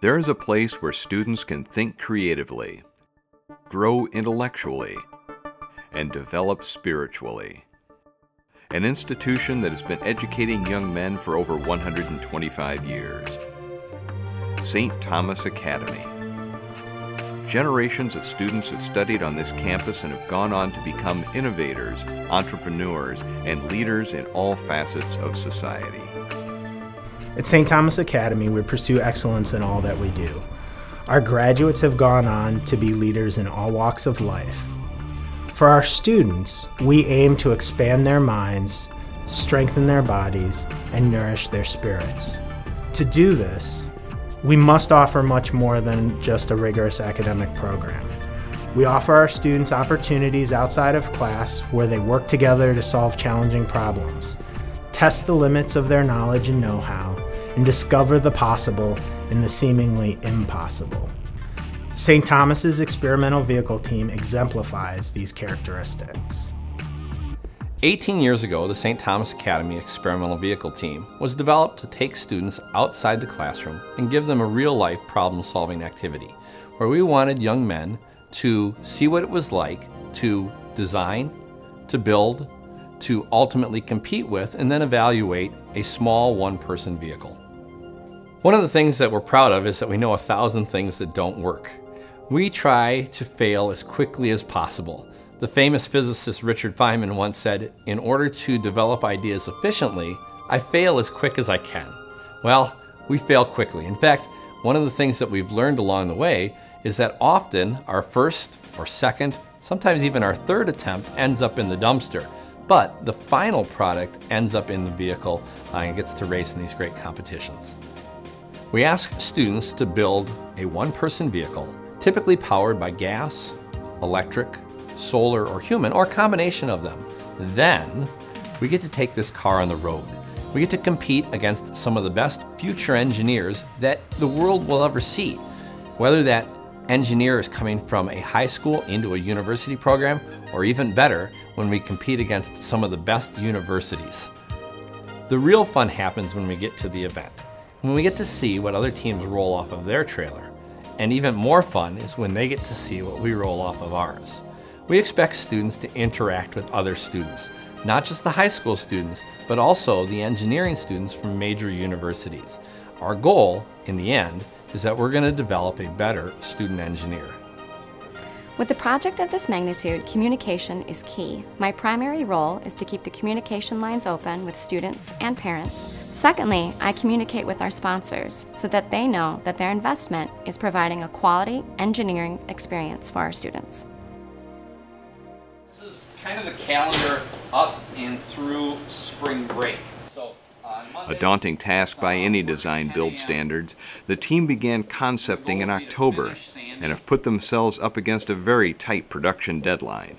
There is a place where students can think creatively, grow intellectually, and develop spiritually. An institution that has been educating young men for over 125 years. St. Thomas Academy. Generations of students have studied on this campus and have gone on to become innovators, entrepreneurs, and leaders in all facets of society. At St. Thomas Academy, we pursue excellence in all that we do. Our graduates have gone on to be leaders in all walks of life. For our students, we aim to expand their minds, strengthen their bodies, and nourish their spirits. To do this, we must offer much more than just a rigorous academic program. We offer our students opportunities outside of class where they work together to solve challenging problems, test the limits of their knowledge and know-how, and discover the possible in the seemingly impossible. St. Thomas's experimental vehicle team exemplifies these characteristics. 18 years ago, the St. Thomas Academy Experimental Vehicle Team was developed to take students outside the classroom and give them a real-life problem-solving activity, where we wanted young men to see what it was like to design, to build, to ultimately compete with, and then evaluate a small one-person vehicle. One of the things that we're proud of is that we know 1,000 things that don't work. We try to fail as quickly as possible. The famous physicist Richard Feynman once said, "In order to develop ideas efficiently, I fail as quick as I can." Well, we fail quickly. In fact, one of the things that we've learned along the way is that often our first or second, sometimes even our third attempt ends up in the dumpster. But the final product ends up in the vehicle and gets to race in these great competitions. We ask students to build a one-person vehicle, typically powered by gas, electric, solar, or human, or a combination of them. Then, we get to take this car on the road. We get to compete against some of the best future engineers that the world will ever see. Whether that engineer is coming from a high school into a university program, or even better, when we compete against some of the best universities. The real fun happens when we get to the event, when we get to see what other teams roll off of their trailer. And even more fun is when they get to see what we roll off of ours. We expect students to interact with other students, not just the high school students, but also the engineering students from major universities. Our goal, in the end, is that we're going to develop a better student engineer. With a project of this magnitude, communication is key. My primary role is to keep the communication lines open with students and parents. Secondly, I communicate with our sponsors so that they know that their investment is providing a quality engineering experience for our students. This is kind of the calendar up and through spring break. A daunting task by any design build standards, the team began concepting in October and have put themselves up against a very tight production deadline.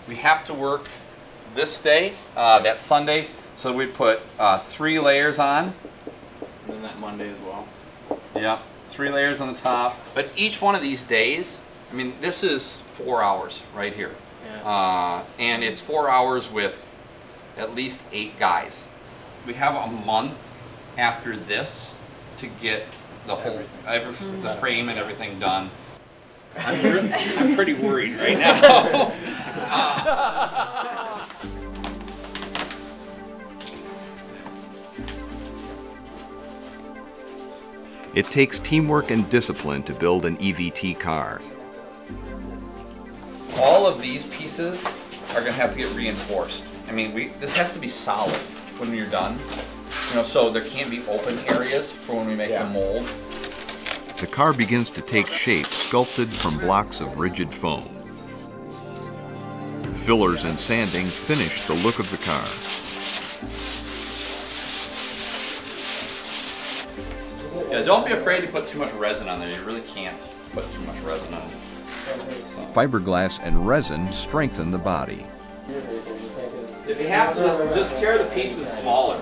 We have to work this day, that Sunday, so we put 3 layers on. And then that Monday as well. Yeah, 3 layers on the top. But each one of these days, I mean, this is 4 hours right here. Yeah. And it's 4 hours with at least 8 guys. We have a month after this to get the whole frame and everything done. I'm pretty worried right now. It takes teamwork and discipline to build an EVT car. All of these pieces are going to have to get reinforced. I mean, this has to be solid when you're done. You know, so there can't be open areas for when we make the mold. The car begins to take shape, sculpted from blocks of rigid foam. Fillers and sanding finish the look of the car. Yeah, don't be afraid to put too much resin on there. You really can't put too much resin on it. Fiberglass and resin strengthen the body. If you have to, just tear the pieces smaller.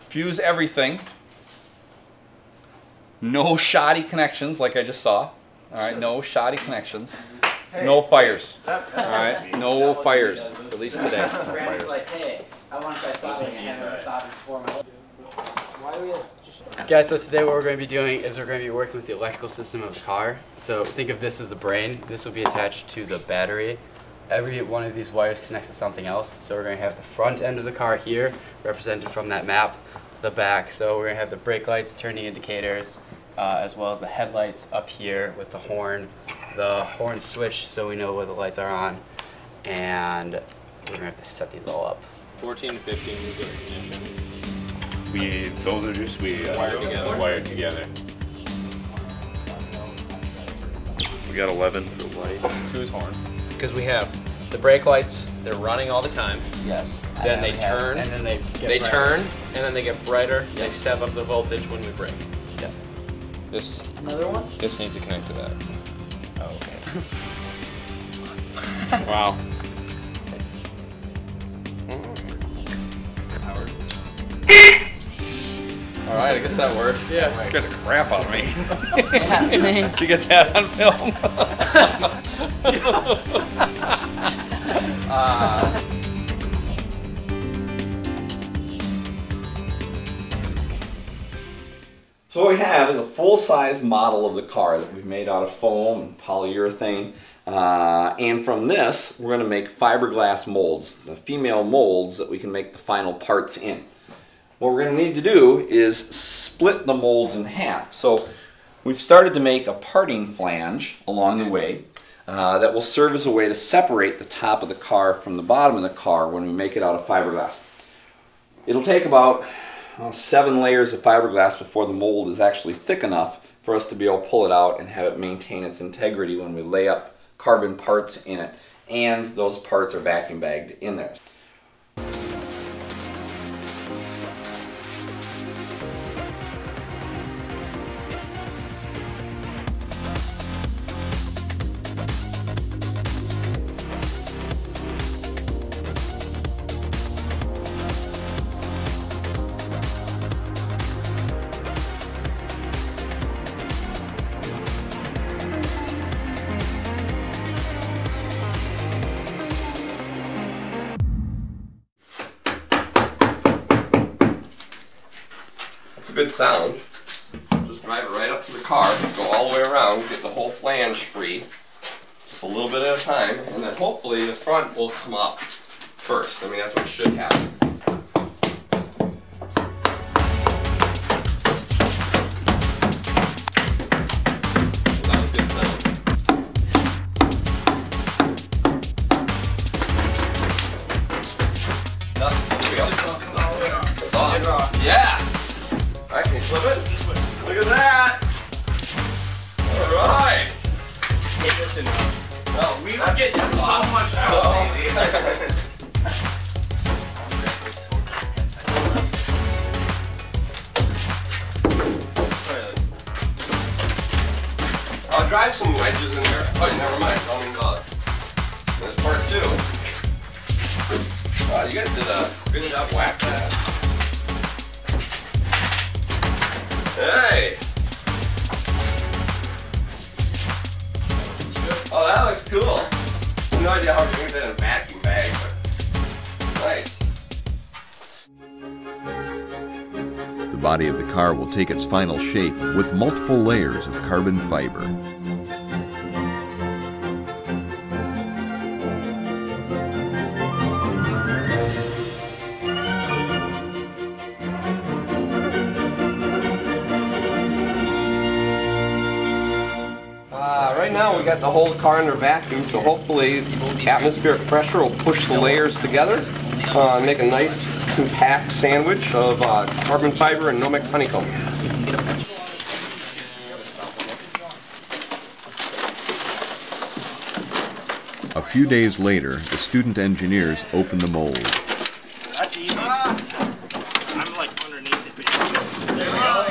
Fuse everything. No shoddy connections like I just saw. All right, no shoddy connections. No fires. All right, no fires, at least today. No fires. Guys, so today what we're going to be doing is we're going to be working with the electrical system of the car. So think of this as the brain. This will be attached to the battery. Every one of these wires connects to something else. So we're going to have the front end of the car here, represented from that map, the back. So we're going to have the brake lights, turning indicators, as well as the headlights up here with the horn switch so we know where the lights are on. And we're going to have to set these all up. 14 to 15 is air conditioning. Those are just wired together. We got 11 for the light. To his horn. Because we have the brake lights, they're running all the time. Yes. Then they turn, and then they they turn, and then they get brighter. Yep. They step up the voltage when we brake. Yep. Another one? This needs to connect to that. Oh, okay. Wow. All right, I guess that works. Yeah. It scared the crap out of me. Yeah, same. Did you get that on film? So what we have is a full-size model of the car that we've made out of foam and polyurethane. And from this, we're going to make fiberglass molds, the female molds that we can make the final parts in. What we're going to need to do is split the molds in half. So we've started to make a parting flange along the way that will serve as a way to separate the top of the car from the bottom of the car when we make it out of fiberglass. It'll take about 7 layers of fiberglass before the mold is actually thick enough for us to be able to pull it out and have it maintain its integrity when we lay up carbon parts in it. And those parts are vacuum bagged in there. Good sound. Just drive it right up to the car, go all the way around, get the whole flange free, just a little bit at a time, and then hopefully the front will come up first. I mean, that's what should happen. That was good sound. There we go. It's off. Yes! Alright, can you flip it? Look at that! Alright! Well, we were getting so much out. I'll drive some wedges in there. Oh, never mind. Don't even bother. There's part 2. Wow, you guys did a good job whacking that. Hey! Oh, that looks cool. No idea how to do that in a vacuum bag, but nice. The body of the car will take its final shape with multiple layers of carbon fiber. Right now we got the whole car under vacuum, so hopefully atmospheric pressure will push the layers together and make a nice compact sandwich of carbon fiber and Nomex honeycomb. A few days later, the student engineers open the mold. That's easy. I'm like underneath it. There we go.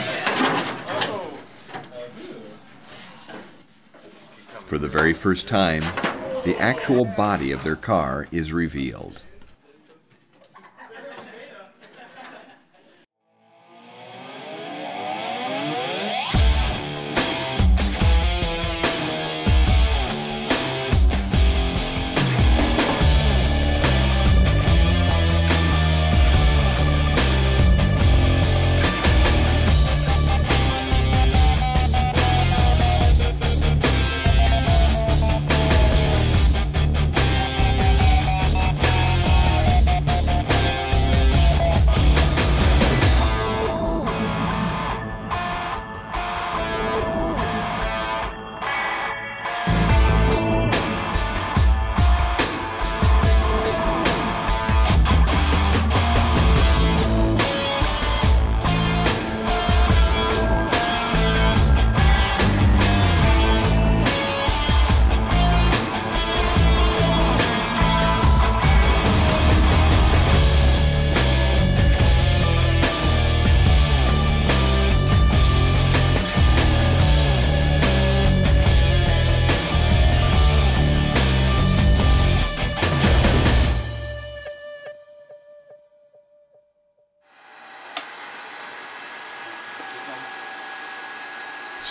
For the very first time, the actual body of their car is revealed.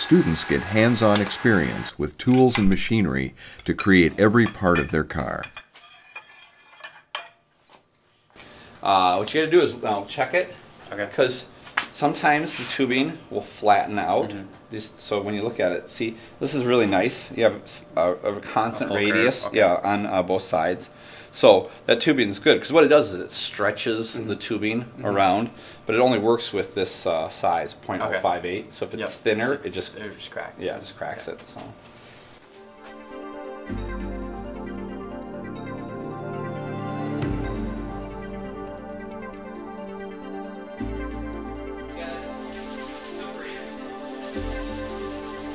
students get hands-on experience with tools and machinery to create every part of their car. What you got to do is check it, because sometimes the tubing will flatten out. So when you look at it, see, this is really nice. You have a constant radius, on both sides. So that tubing is good, because what it does is it stretches the tubing around, but it only works with this size, 0.058. So if it's thinner, it just cracks. Yeah, it just cracks it. So.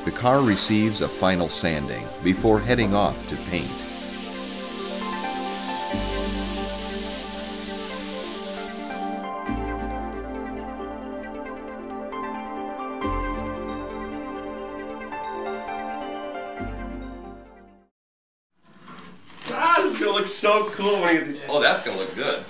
The car receives a final sanding before heading off to paint. Ah, this is gonna look so cool when you get the, oh, that's gonna look good.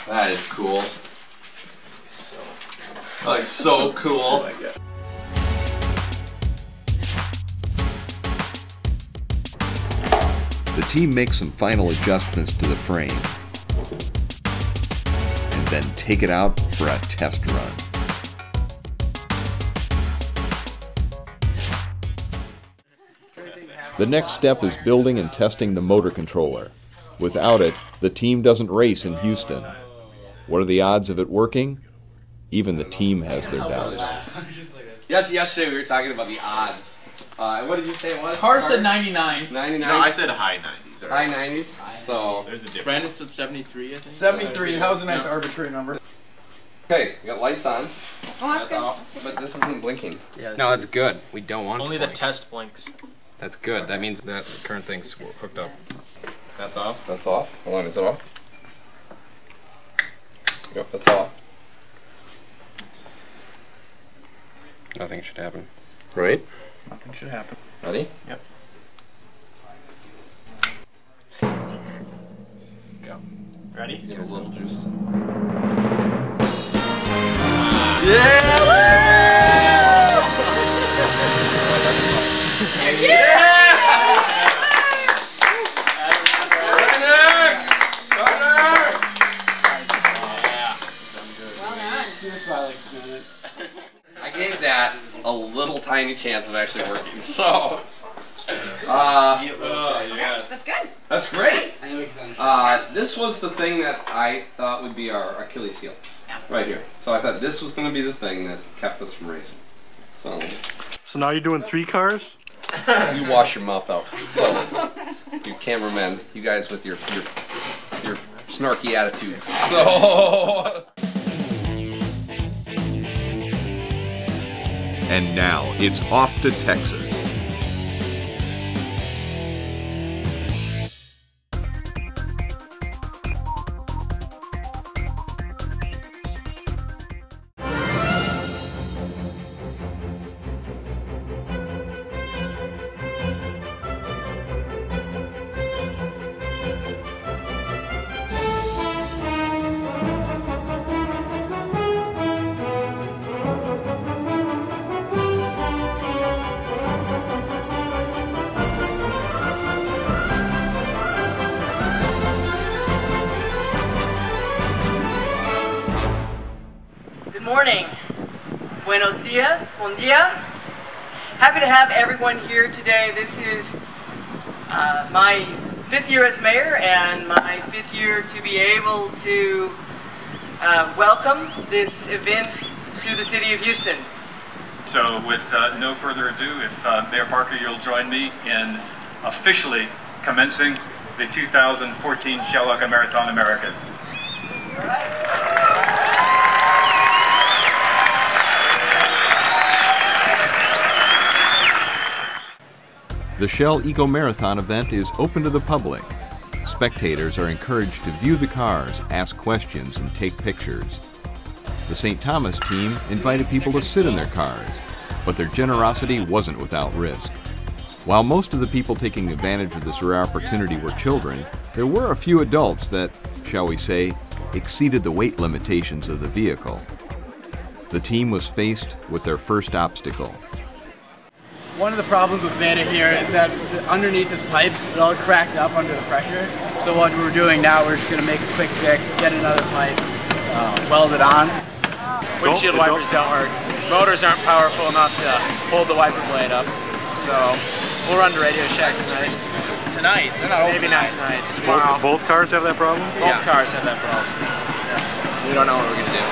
That is cool. Like, so cool. The team makes some final adjustments to the frame and then take it out for a test run. The next step is building and testing the motor controller. Without it, the team doesn't race in Houston. What are the odds of it working? Even the team has their doubts. Yes, yesterday we were talking about the odds. What did you say it was? Carr said 99. 99? No, I said high 90s. High 90s? So, there's a difference. Brandon said 73, I think. 73, that was a nice arbitrary number. okay, we got lights on. Oh, that's good. Off, but this isn't blinking. Yeah, no, that's good. We don't want Only it to the blink. test blinks. That's good. That means that the current thing's hooked up. That's off? That's off. Hold on, is it off? Yep, that's off. Nothing should happen. Right? Nothing should happen. Ready? Yep. Go. Ready? Get a little juice. I gave that a little tiny chance of actually working, so Yes. That's good. that's great. This was the thing that I thought would be our Achilles heel, right here. So I thought this was going to be the thing that kept us from racing. So now you're doing 3 cars? You wash your mouth out. So you cameramen, you guys with your snarky attitudes. So. And now it's off to Texas. Good morning. Buenos dias. Buen dia. Happy to have everyone here today. This is my 5th year as mayor and my 5th year to be able to welcome this event to the city of Houston. So with no further ado, if Mayor Parker, you'll join me in officially commencing the 2014 Shell Marathon Americas. All right. The Shell Eco Marathon event is open to the public. Spectators are encouraged to view the cars, ask questions, and take pictures. The St. Thomas team invited people to sit in their cars, but their generosity wasn't without risk. While most of the people taking advantage of this rare opportunity were children, there were a few adults that, shall we say, exceeded the weight limitations of the vehicle. The team was faced with their first obstacle. One of the problems with Bandit here is that underneath this pipe, it all cracked up under the pressure. So what we're doing now, we're just going to make a quick fix, get another pipe, weld it on. Windshield wipers don't work. Motors aren't powerful enough to hold the wiper blade up. So we'll run to Radio Shack tonight. Tonight? Maybe not tonight. Tomorrow. Both cars have that problem? Both cars have that problem. Yeah. We don't know what we're going to do.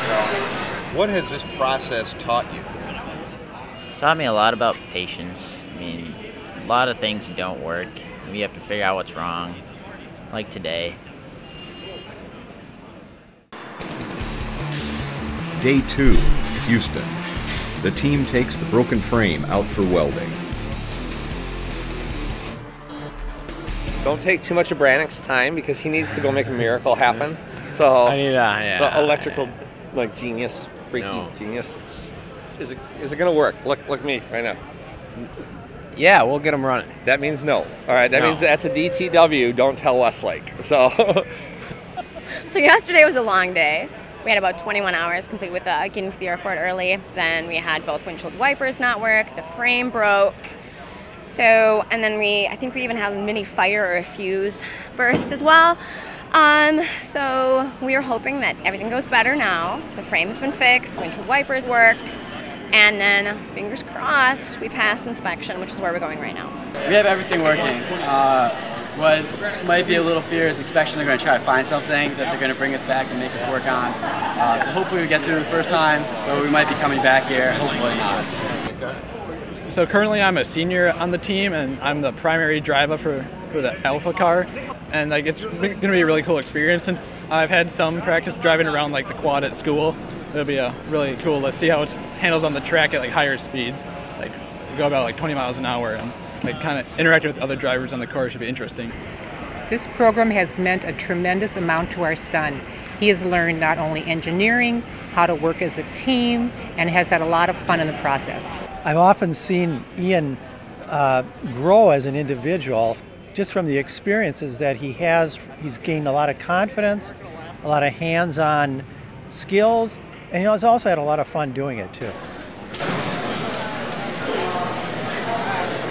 So. What has this process taught you? It's taught me a lot about patience. I mean, a lot of things don't work. We have to figure out what's wrong, like today. Day 2, Houston. The team takes the broken frame out for welding. Don't take too much of Brannick's time because he needs to go make a miracle happen. So, so electrical, like genius, freaky genius. Is it gonna work? Look at me right now. Yeah, we'll get them running. That means no. All right, that means that's a DTW. Don't tell Westlake. So. So yesterday was a long day. We had about 21 hours complete with getting to the airport early. Then we had both windshield wipers not work. The frame broke. So, and then I think we even had a mini fire or a fuse burst as well. So we are hoping that everything goes better now. The frame's been fixed, the windshield wipers work, and then fingers crossed we pass inspection, which is where we're going right now. We have everything working. What might be a little fear is inspection. They're going to try to find something that they're going to bring us back and make us work on. So hopefully we get through the first time, but we might be coming back here. Hopefully not. So currently I'm a senior on the team, and I'm the primary driver for the Alpha car. And like it's going to be a really cool experience since I've had some practice driving around like the quad at school. It'll be really cool to see how it handles on the track at like higher speeds. Like go about like 20 miles an hour, and like kind of interacting with other drivers on the car should be interesting. This program has meant a tremendous amount to our son. He has learned not only engineering, how to work as a team, and has had a lot of fun in the process. I've often seen Ian grow as an individual just from the experiences that he has. He's gained a lot of confidence, a lot of hands-on skills, and he's also had a lot of fun doing it too.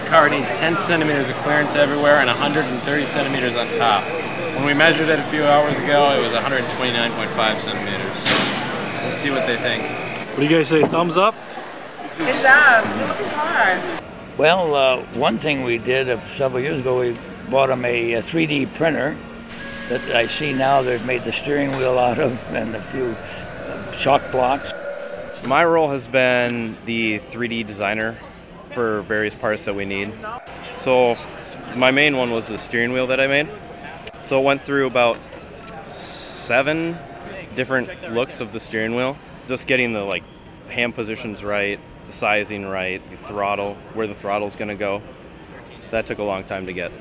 The car needs 10 centimeters of clearance everywhere and 130 centimeters on top. When we measured it a few hours ago, it was 129.5 centimeters. We'll see what they think. What do you guys say, thumbs up? Good job. Good looking car. Well, one thing we did several years ago, we bought them a 3D printer that I see now they've made the steering wheel out of and a few chalk blocks. My role has been the 3D designer for various parts that we need. So my main one was the steering wheel that I made. So it went through about 7 different looks of the steering wheel, just getting the like hand positions right, the sizing right, the throttle, where the throttle's going to go. That took a long time to get.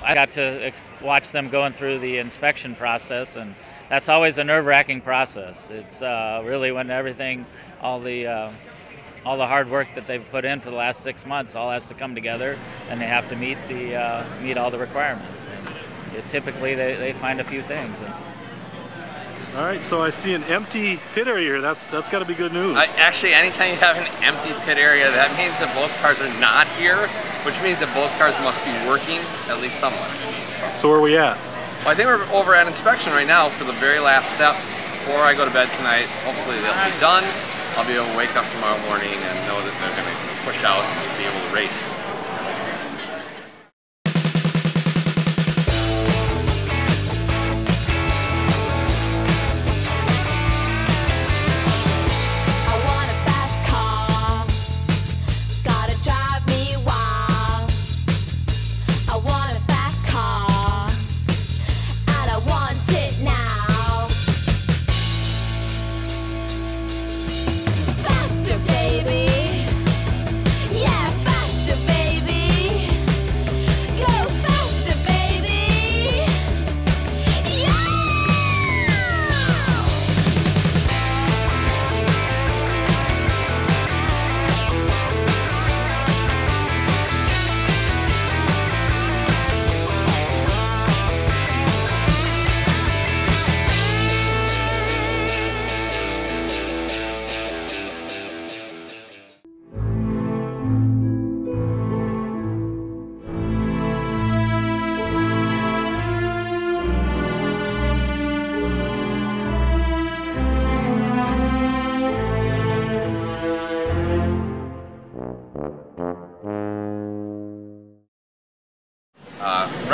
I got to watch them going through the inspection process, and that's always a nerve-wracking process. It's really when everything, all the hard work that they've put in for the last 6 months, all has to come together, and they have to meet all the requirements. And typically, they find a few things. All right, so I see an empty pit area here. That's got to be good news. Actually, anytime you have an empty pit area, that means that both cars are not here, which means that both cars must be working at least somewhere. So where are we at? Well, I think we're over at inspection right now for the very last steps before I go to bed tonight. Hopefully they'll be done. I'll be able to wake up tomorrow morning and know that they're going to push out and be able to race. Faster, baby. Yeah, faster, baby.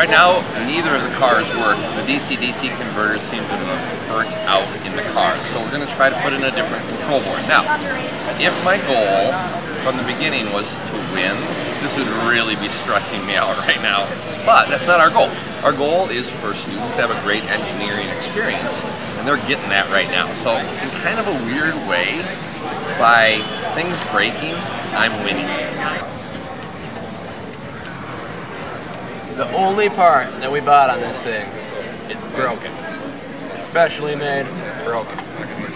right now, neither of the cars work. The DC-DC converters seem to have burnt out in the cars, so we're going to try to put in a different control board. Now, if my goal from the beginning was to win, this would really be stressing me out right now. But that's not our goal. Our goal is for students to have a great engineering experience, and they're getting that right now. So in kind of a weird way, by things breaking, I'm winning. The only part that we bought on this thing is broken. Professionally made, broken.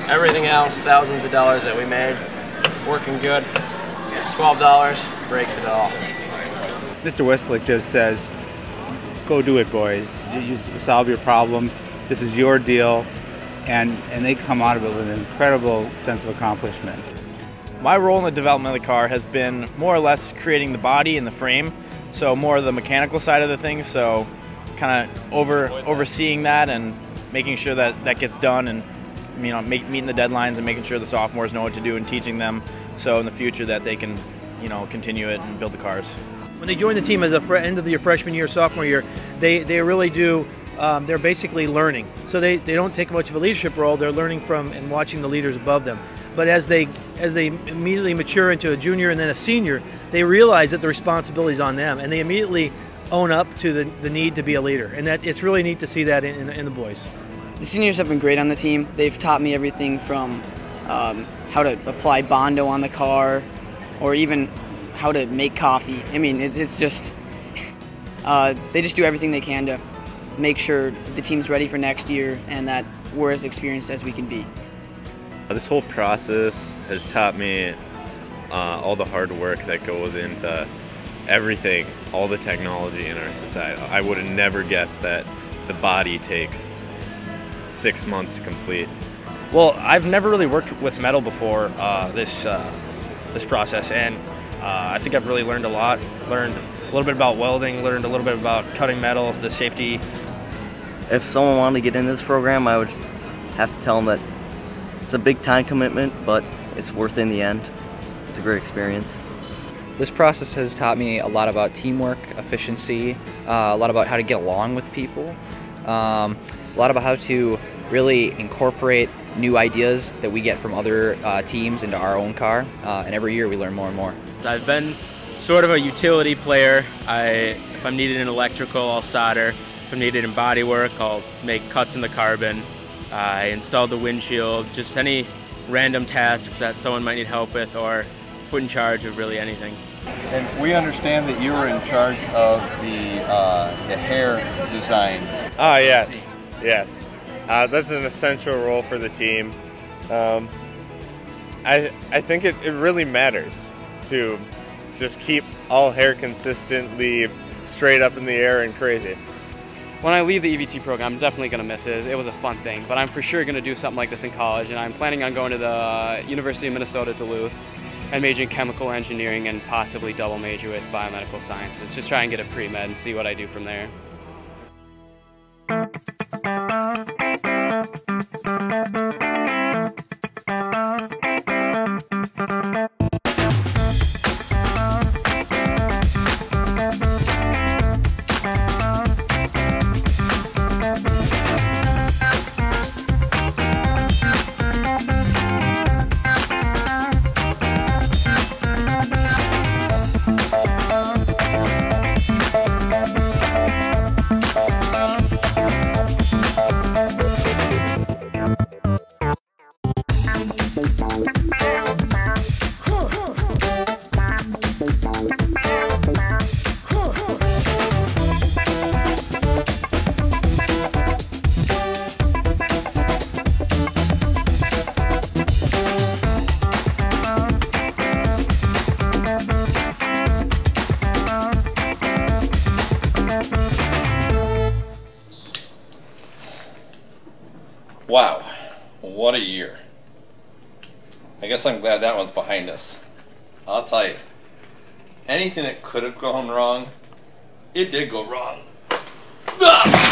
Everything else, thousands of dollars that we made, working good. $12 breaks it all. Mr. Westlick just says, go do it, boys. You solve your problems. This is your deal. And they come out of it with an incredible sense of accomplishment. My role in the development of the car has been more or less creating the body and the frame, so more of the mechanical side of the thing, so kind of overseeing that and making sure that that gets done, and meeting the deadlines and making sure the sophomores know what to do and teaching them, so in the future that they can continue it and build the cars. When they join the team as end of your freshman year, sophomore year, they really do. They're basically learning. So they don't take much of a leadership role. They're learning from and watching the leaders above them. But as they immediately mature into a junior and then a senior, they realize that the responsibility is on them, and they immediately own up to the need to be a leader. And that it's really neat to see that in the boys. The seniors have been great on the team. They've taught me everything from how to apply Bondo on the car, or even how to make coffee. I mean, it's just they just do everything they can to make sure the team's ready for next year and that we're as experienced as we can be. This whole process has taught me all the hard work that goes into everything, all the technology in our society. I would have never guessed that the body takes 6 months to complete. Well, I've never really worked with metal before this process, and I think I've really learned a lot. Learned a little bit about welding, learned a little bit about cutting metal, the safety. If someone wanted to get into this program, I would have to tell them that it's a big time commitment, but it's worth it in the end. It's a great experience. This process has taught me a lot about teamwork, efficiency, a lot about how to get along with people, a lot about how to really incorporate new ideas that we get from other teams into our own car, and every year we learn more and more. I've been sort of a utility player. If I'm needed in electrical, I'll solder. If I'm needed in body work, I'll make cuts in the carbon. I installed the windshield, just any random tasks that someone might need help with, or put in charge of really anything. And we understand that you were in charge of the hair design. Oh, yes, yes. That's an essential role for the team. I think it really matters to just keep all hair consistently straight up in the air and crazy. When I leave the EVT program, I'm definitely going to miss it. It was a fun thing, but I'm for sure going to do something like this in college, and I'm planning on going to the University of Minnesota Duluth and majoring in chemical engineering and possibly double major with biomedical sciences. Just try and get a pre-med and see what I do from there. Wow, what a year. I guess I'm glad that one's behind us. I'll tell you, anything that could have gone wrong, it did go wrong. Ah!